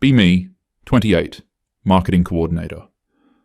Be me, 28, marketing coordinator.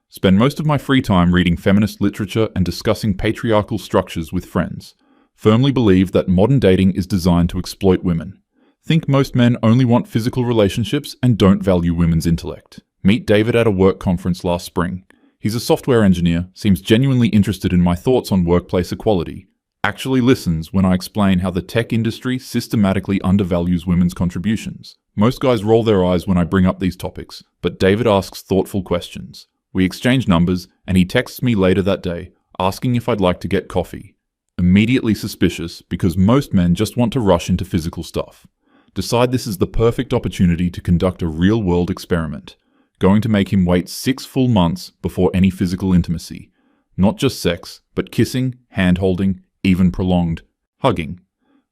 Spend most of my free time reading feminist literature and discussing patriarchal structures with friends. Firmly believe that modern dating is designed to exploit women. Think most men only want physical relationships and don't value women's intellect. Meet David at a work conference last spring. He's a software engineer, seems genuinely interested in my thoughts on workplace equality. Actually listens when I explain how the tech industry systematically undervalues women's contributions. Most guys roll their eyes when I bring up these topics, but David asks thoughtful questions. We exchange numbers, and he texts me later that day, asking if I'd like to get coffee. Immediately suspicious, because most men just want to rush into physical stuff. Decide this is the perfect opportunity to conduct a real-world experiment. Going to make him wait 6 full months before any physical intimacy. Not just sex, but kissing, hand-holding, even prolonged hugging.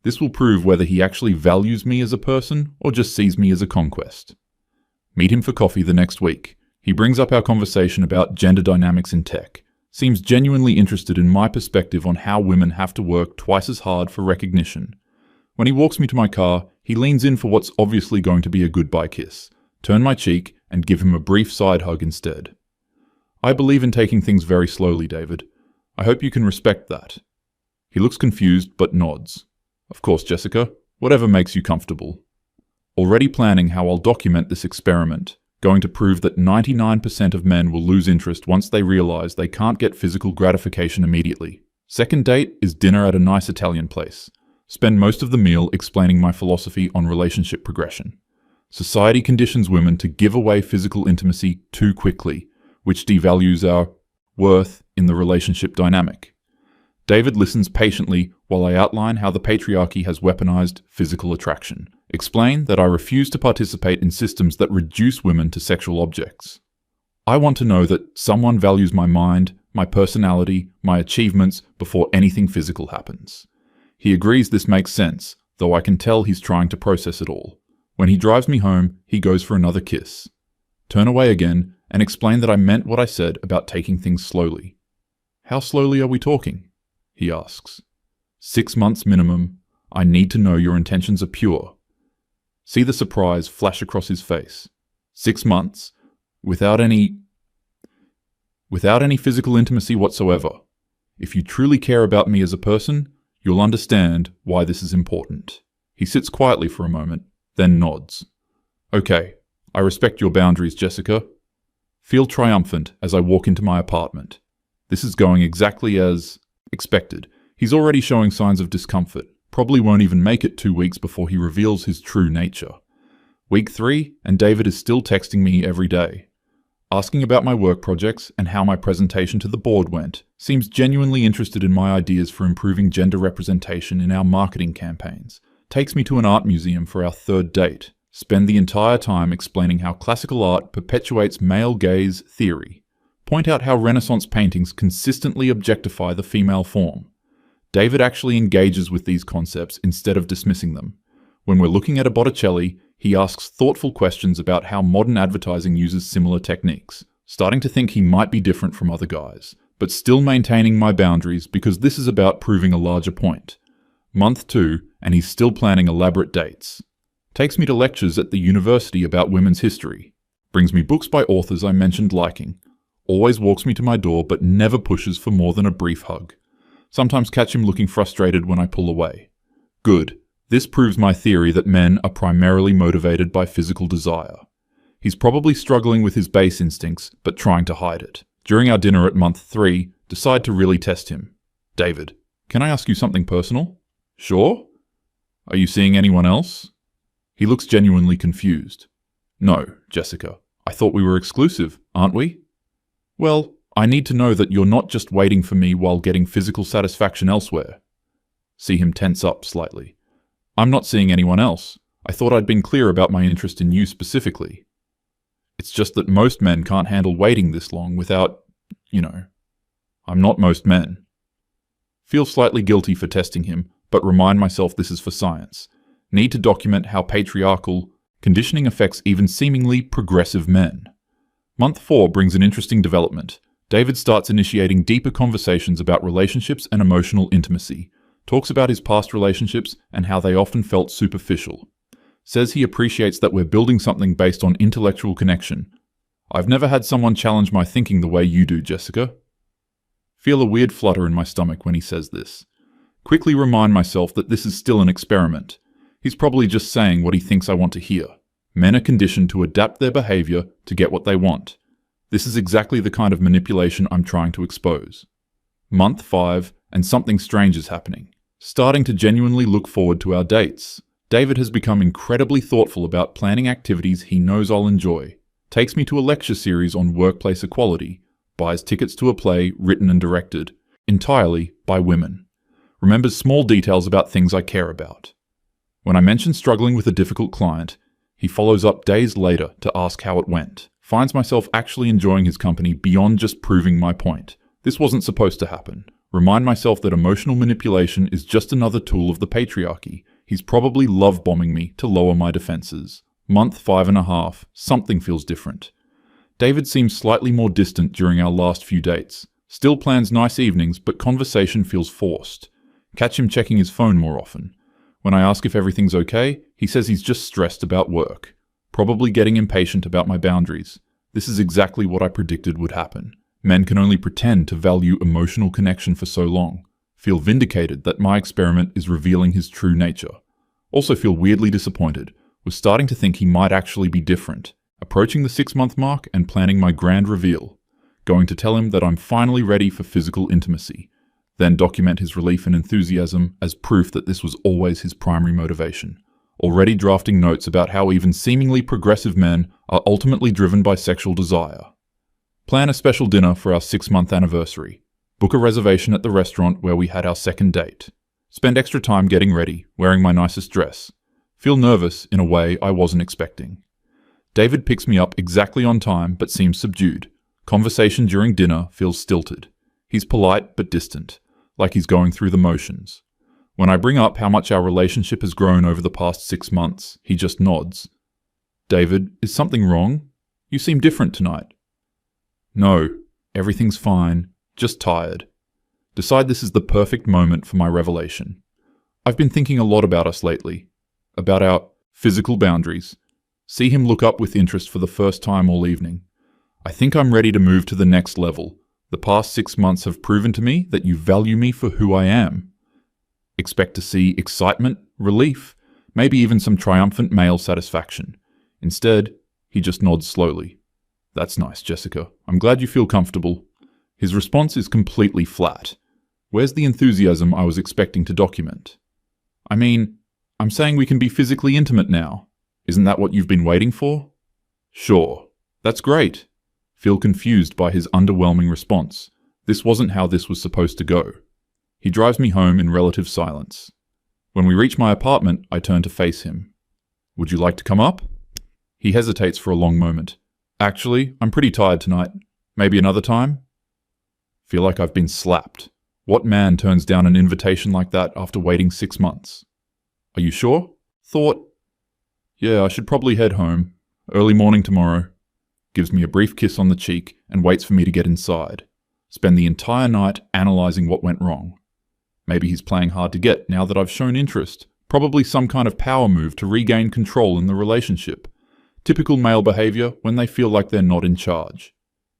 This will prove whether he actually values me as a person or just sees me as a conquest. Meet him for coffee the next week. He brings up our conversation about gender dynamics in tech. Seems genuinely interested in my perspective on how women have to work twice as hard for recognition. When he walks me to my car, he leans in for what's obviously going to be a goodbye kiss, turn my cheek, and give him a brief side hug instead. I believe in taking things very slowly, David. I hope you can respect that. He looks confused, but nods. Of course, Jessica. Whatever makes you comfortable. Already planning how I'll document this experiment. Going to prove that 99% of men will lose interest once they realize they can't get physical gratification immediately. Second date is dinner at a nice Italian place. Spend most of the meal explaining my philosophy on relationship progression. Society conditions women to give away physical intimacy too quickly, which devalues our worth in the relationship dynamic. David listens patiently while I outline how the patriarchy has weaponized physical attraction. Explain that I refuse to participate in systems that reduce women to sexual objects. I want to know that someone values my mind, my personality, my achievements before anything physical happens. He agrees this makes sense, though I can tell he's trying to process it all. When he drives me home, he goes for another kiss. Turn away again and explain that I meant what I said about taking things slowly. How slowly are we talking? He asks. 6 months minimum. I need to know your intentions are pure. See the surprise flash across his face. 6 months, without any physical intimacy whatsoever. If you truly care about me as a person, you'll understand why this is important. He sits quietly for a moment, then nods. Okay, I respect your boundaries, Jessica. Feel triumphant as I walk into my apartment. This is going exactly as expected. He's already showing signs of discomfort. Probably won't even make it 2 weeks before he reveals his true nature. Week 3, and David is still texting me every day. Asking about my work projects and how my presentation to the board went. Seems genuinely interested in my ideas for improving gender representation in our marketing campaigns. Takes me to an art museum for our 3rd date. Spend the entire time explaining how classical art perpetuates male gaze theory. Point out how Renaissance paintings consistently objectify the female form. David actually engages with these concepts instead of dismissing them. When we're looking at a Botticelli, he asks thoughtful questions about how modern advertising uses similar techniques, starting to think he might be different from other guys, but still maintaining my boundaries because this is about proving a larger point. Month 2, and he's still planning elaborate dates. Takes me to lectures at the university about women's history. Brings me books by authors I mentioned liking. Always walks me to my door but never pushes for more than a brief hug. Sometimes catch him looking frustrated when I pull away. Good. This proves my theory that men are primarily motivated by physical desire. He's probably struggling with his base instincts, but trying to hide it. During our dinner at month 3, decide to really test him. David, can I ask you something personal? Sure. Are you seeing anyone else? He looks genuinely confused. No, Jessica. I thought we were exclusive, aren't we? Well, I need to know that you're not just waiting for me while getting physical satisfaction elsewhere. See him tense up slightly. I'm not seeing anyone else. I thought I'd been clear about my interest in you specifically. It's just that most men can't handle waiting this long without, I'm not most men. Feel slightly guilty for testing him, but remind myself this is for science. Need to document how patriarchal conditioning affects even seemingly progressive men. Month 4 brings an interesting development. David starts initiating deeper conversations about relationships and emotional intimacy. Talks about his past relationships and how they often felt superficial. Says he appreciates that we're building something based on intellectual connection. I've never had someone challenge my thinking the way you do, Jessica. Feel a weird flutter in my stomach when he says this. Quickly remind myself that this is still an experiment. He's probably just saying what he thinks I want to hear. Men are conditioned to adapt their behavior to get what they want. This is exactly the kind of manipulation I'm trying to expose. Month 5, and something strange is happening. Starting to genuinely look forward to our dates. David has become incredibly thoughtful about planning activities he knows I'll enjoy. Takes me to a lecture series on workplace equality. Buys tickets to a play written and directed, entirely by women. Remembers small details about things I care about. When I mention struggling with a difficult client, he follows up days later to ask how it went. Finds myself actually enjoying his company beyond just proving my point. This wasn't supposed to happen. Remind myself that emotional manipulation is just another tool of the patriarchy. He's probably love-bombing me to lower my defenses. Month 5.5, something feels different. David seems slightly more distant during our last few dates. Still plans nice evenings, but conversation feels forced. Catch him checking his phone more often. When I ask if everything's okay, he says he's just stressed about work. Probably getting impatient about my boundaries. This is exactly what I predicted would happen. Men can only pretend to value emotional connection for so long. Feel vindicated that my experiment is revealing his true nature. Also feel weirdly disappointed. Was starting to think he might actually be different. Approaching the 6-month mark and planning my grand reveal. Going to tell him that I'm finally ready for physical intimacy. Then document his relief and enthusiasm as proof that this was always his primary motivation. Already drafting notes about how even seemingly progressive men are ultimately driven by sexual desire. Plan a special dinner for our 6-month anniversary. Book a reservation at the restaurant where we had our second date. Spend extra time getting ready, wearing my nicest dress. Feel nervous in a way I wasn't expecting. David picks me up exactly on time but seems subdued. Conversation during dinner feels stilted. He's polite but distant, like he's going through the motions. When I bring up how much our relationship has grown over the past 6 months, he just nods. David, is something wrong? You seem different tonight. No, everything's fine, just tired. Decide this is the perfect moment for my revelation. I've been thinking a lot about us lately, about our physical boundaries. See him look up with interest for the first time all evening. I think I'm ready to move to the next level. The past 6 months have proven to me that you value me for who I am. Expect to see excitement, relief, maybe even some triumphant male satisfaction. Instead, he just nods slowly. That's nice, Jessica. I'm glad you feel comfortable. His response is completely flat. Where's the enthusiasm I was expecting to document? I mean, I'm saying we can be physically intimate now. Isn't that what you've been waiting for? Sure. That's great. Feel confused by his underwhelming response. This wasn't how this was supposed to go. He drives me home in relative silence. When we reach my apartment, I turn to face him. Would you like to come up? He hesitates for a long moment. Actually, I'm pretty tired tonight. Maybe another time? Feel like I've been slapped. What man turns down an invitation like that after waiting 6 months? Are you sure? Thought, yeah, I should probably head home. Early morning tomorrow. Gives me a brief kiss on the cheek and waits for me to get inside. Spend the entire night analyzing what went wrong. Maybe he's playing hard to get now that I've shown interest. Probably some kind of power move to regain control in the relationship. Typical male behavior when they feel like they're not in charge.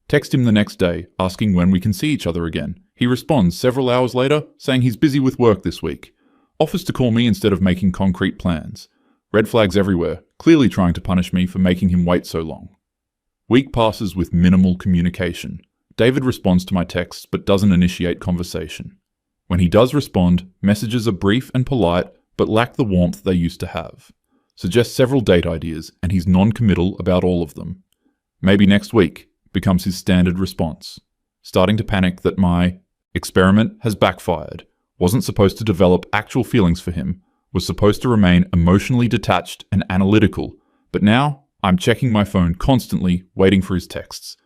Text him the next day, asking when we can see each other again. He responds several hours later, saying he's busy with work this week. Offers to call me instead of making concrete plans. Red flags everywhere, clearly trying to punish me for making him wait so long. Week passes with minimal communication. David responds to my texts but doesn't initiate conversation. When he does respond, messages are brief and polite but lack the warmth they used to have. Suggests several date ideas and he's non-committal about all of them. Maybe next week becomes his standard response. Starting to panic that my experiment has backfired. Wasn't supposed to develop actual feelings for him. Was supposed to remain emotionally detached and analytical. But now, I'm checking my phone constantly, waiting for his texts.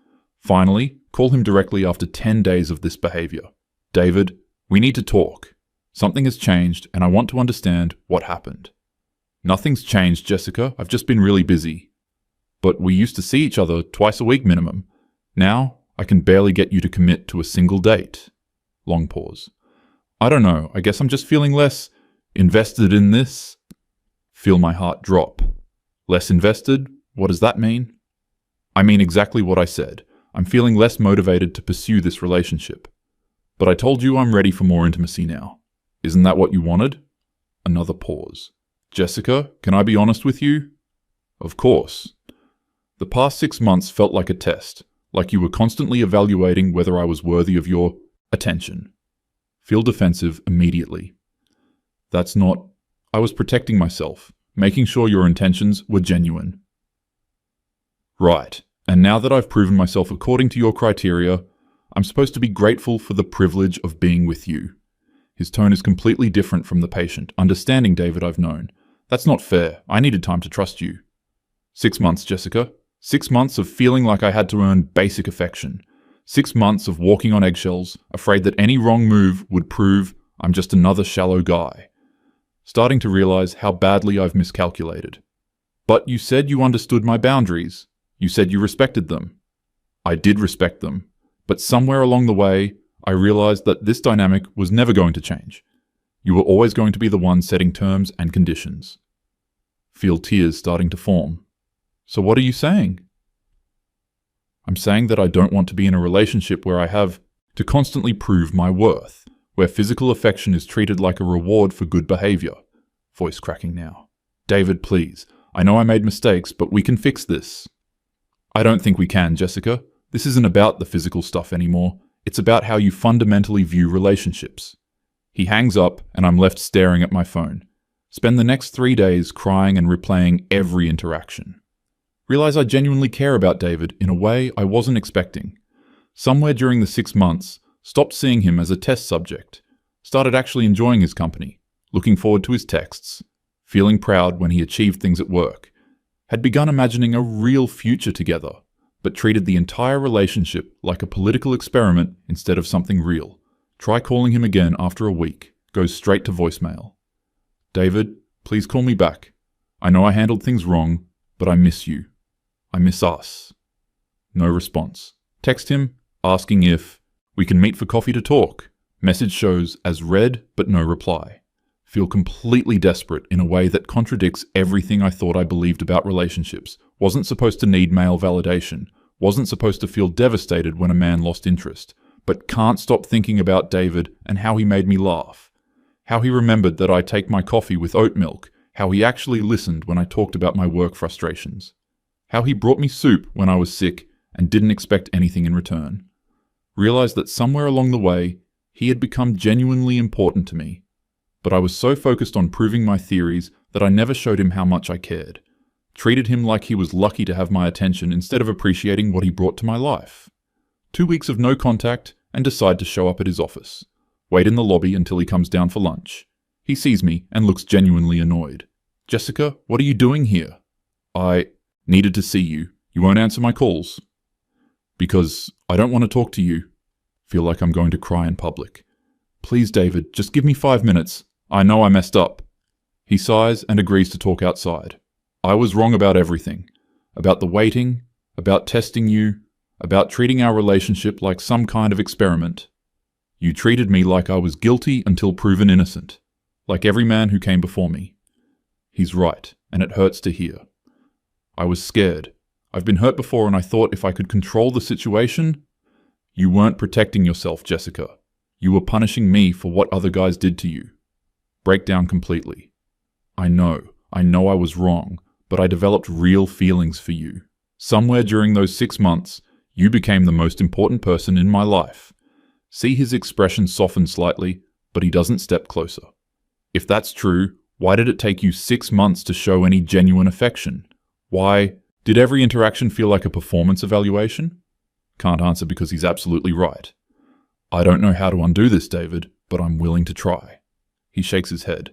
Finally, call him directly after 10 days of this behavior. David, we need to talk. Something has changed and I want to understand what happened. Nothing's changed, Jessica. I've just been really busy. But we used to see each other twice a week minimum. Now, I can barely get you to commit to a single date. Long pause. I don't know. I guess I'm just feeling less invested in this. Feel my heart drop. Less invested? What does that mean? I mean exactly what I said. I'm feeling less motivated to pursue this relationship. But I told you I'm ready for more intimacy now. Isn't that what you wanted? Another pause. Jessica, can I be honest with you? Of course. The past 6 months felt like a test, like you were constantly evaluating whether I was worthy of your attention. Feel defensive immediately. That's not... I was protecting myself, making sure your intentions were genuine. Right, and now that I've proven myself according to your criteria, I'm supposed to be grateful for the privilege of being with you. His tone is completely different from the patient, understanding David I've known. That's not fair. I needed time to trust you. 6 months, Jessica. 6 months of feeling like I had to earn basic affection. 6 months of walking on eggshells, afraid that any wrong move would prove I'm just another shallow guy. Starting to realize how badly I've miscalculated. But you said you understood my boundaries. You said you respected them. I did respect them. But somewhere along the way, I realized that this dynamic was never going to change. You were always going to be the one setting terms and conditions. Feel tears starting to form. So what are you saying? I'm saying that I don't want to be in a relationship where I have to constantly prove my worth, where physical affection is treated like a reward for good behavior. Voice cracking now. David, please. I know I made mistakes, but we can fix this. I don't think we can, Jessica. This isn't about the physical stuff anymore. It's about how you fundamentally view relationships. He hangs up, and I'm left staring at my phone. Spend the next 3 days crying and replaying every interaction. Realize I genuinely care about David in a way I wasn't expecting. Somewhere during the 6 months, stopped seeing him as a test subject. Started actually enjoying his company, looking forward to his texts, feeling proud when he achieved things at work. Had begun imagining a real future together, but treated the entire relationship like a political experiment instead of something real. Try calling him again after a week. Goes straight to voicemail. David, please call me back. I know I handled things wrong, but I miss you. I miss us. No response. Text him, asking if we can meet for coffee to talk. Message shows as read, but no reply. Feel completely desperate in a way that contradicts everything I thought I believed about relationships. Wasn't supposed to need male validation. Wasn't supposed to feel devastated when a man lost interest. But can't stop thinking about David and how he made me laugh. How he remembered that I take my coffee with oat milk. How he actually listened when I talked about my work frustrations. How he brought me soup when I was sick and didn't expect anything in return. Realized that somewhere along the way, he had become genuinely important to me. But I was so focused on proving my theories that I never showed him how much I cared. Treated him like he was lucky to have my attention instead of appreciating what he brought to my life. 2 weeks of no contact and decide to show up at his office. Wait in the lobby until he comes down for lunch. He sees me and looks genuinely annoyed. Jessica, what are you doing here? I needed to see you. You won't answer my calls. Because I don't want to talk to you. Feel like I'm going to cry in public. Please, David, just give me 5 minutes. I know I messed up. He sighs and agrees to talk outside. I was wrong about everything. About the waiting, about testing you, about treating our relationship like some kind of experiment. You treated me like I was guilty until proven innocent. Like every man who came before me. He's right, and it hurts to hear. I was scared. I've been hurt before and I thought if I could control the situation... You weren't protecting yourself, Jessica. You were punishing me for what other guys did to you. Break down completely. I know I was wrong, but I developed real feelings for you. Somewhere during those 6 months, you became the most important person in my life. See his expression soften slightly, but he doesn't step closer. If that's true, why did it take you 6 months to show any genuine affection? Why did every interaction feel like a performance evaluation? Can't answer because he's absolutely right. I don't know how to undo this, David, but I'm willing to try. He shakes his head.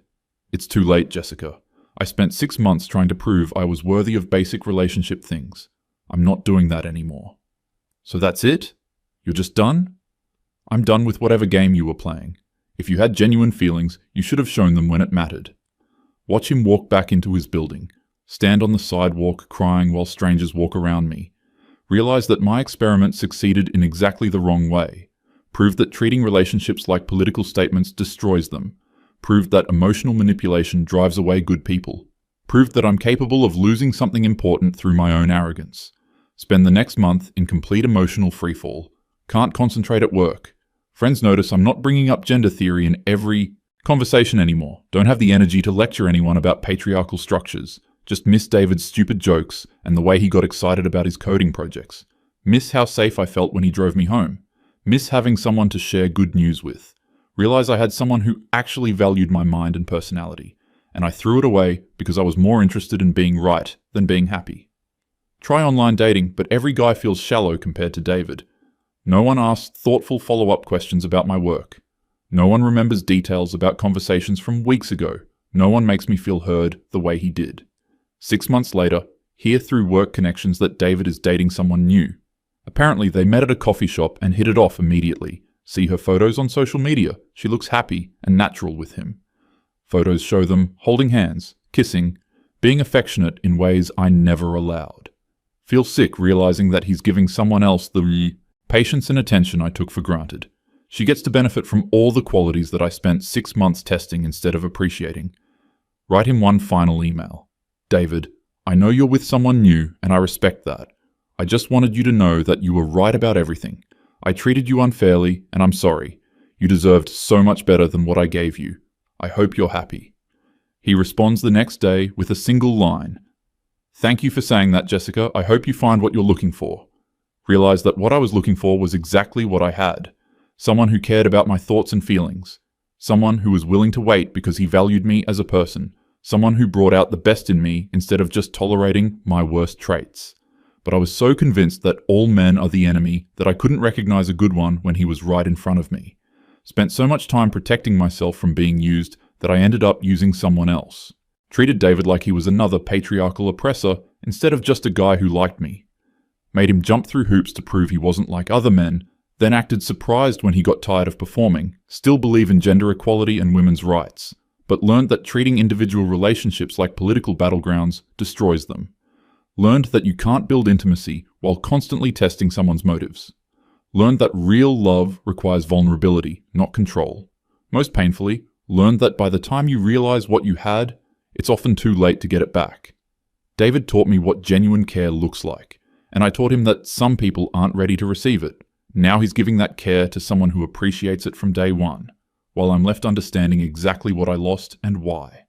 It's too late, Jessica. I spent 6 months trying to prove I was worthy of basic relationship things. I'm not doing that anymore. So that's it? You're just done? I'm done with whatever game you were playing. If you had genuine feelings, you should have shown them when it mattered. Watch him walk back into his building. Stand on the sidewalk crying while strangers walk around me. Realize that my experiment succeeded in exactly the wrong way. Proved that treating relationships like political statements destroys them. Proved that emotional manipulation drives away good people. Proved that I'm capable of losing something important through my own arrogance. Spend the next month in complete emotional freefall. Can't concentrate at work. Friends notice I'm not bringing up gender theory in every conversation anymore. Don't have the energy to lecture anyone about patriarchal structures. Just miss David's stupid jokes and the way he got excited about his coding projects. Miss how safe I felt when he drove me home. Miss having someone to share good news with. Realize I had someone who actually valued my mind and personality, and I threw it away because I was more interested in being right than being happy. Try online dating, but every guy feels shallow compared to David. No one asks thoughtful follow-up questions about my work. No one remembers details about conversations from weeks ago. No one makes me feel heard the way he did. 6 months later, hear through work connections that David is dating someone new. Apparently, they met at a coffee shop and hit it off immediately. See her photos on social media. She looks happy and natural with him. Photos show them holding hands, kissing, being affectionate in ways I never allowed. Feel sick realizing that he's giving someone else the patience and attention I took for granted. She gets to benefit from all the qualities that I spent 6 months testing instead of appreciating. Write him one final email. David, I know you're with someone new and I respect that. I just wanted you to know that you were right about everything. I treated you unfairly and I'm sorry. You deserved so much better than what I gave you. I hope you're happy. He responds the next day with a single line. Thank you for saying that, Jessica. I hope you find what you're looking for. Realize that what I was looking for was exactly what I had. Someone who cared about my thoughts and feelings. Someone who was willing to wait because he valued me as a person. Someone who brought out the best in me instead of just tolerating my worst traits. But I was so convinced that all men are the enemy that I couldn't recognize a good one when he was right in front of me. Spent so much time protecting myself from being used that I ended up using someone else. Treated David like he was another patriarchal oppressor instead of just a guy who liked me. Made him jump through hoops to prove he wasn't like other men, then acted surprised when he got tired of performing, still believe in gender equality and women's rights, but learned that treating individual relationships like political battlegrounds destroys them. Learned that you can't build intimacy while constantly testing someone's motives. Learned that real love requires vulnerability, not control. Most painfully, learned that by the time you realize what you had, it's often too late to get it back. David taught me what genuine care looks like, and I taught him that some people aren't ready to receive it. Now he's giving that care to someone who appreciates it from day one, while I'm left understanding exactly what I lost and why.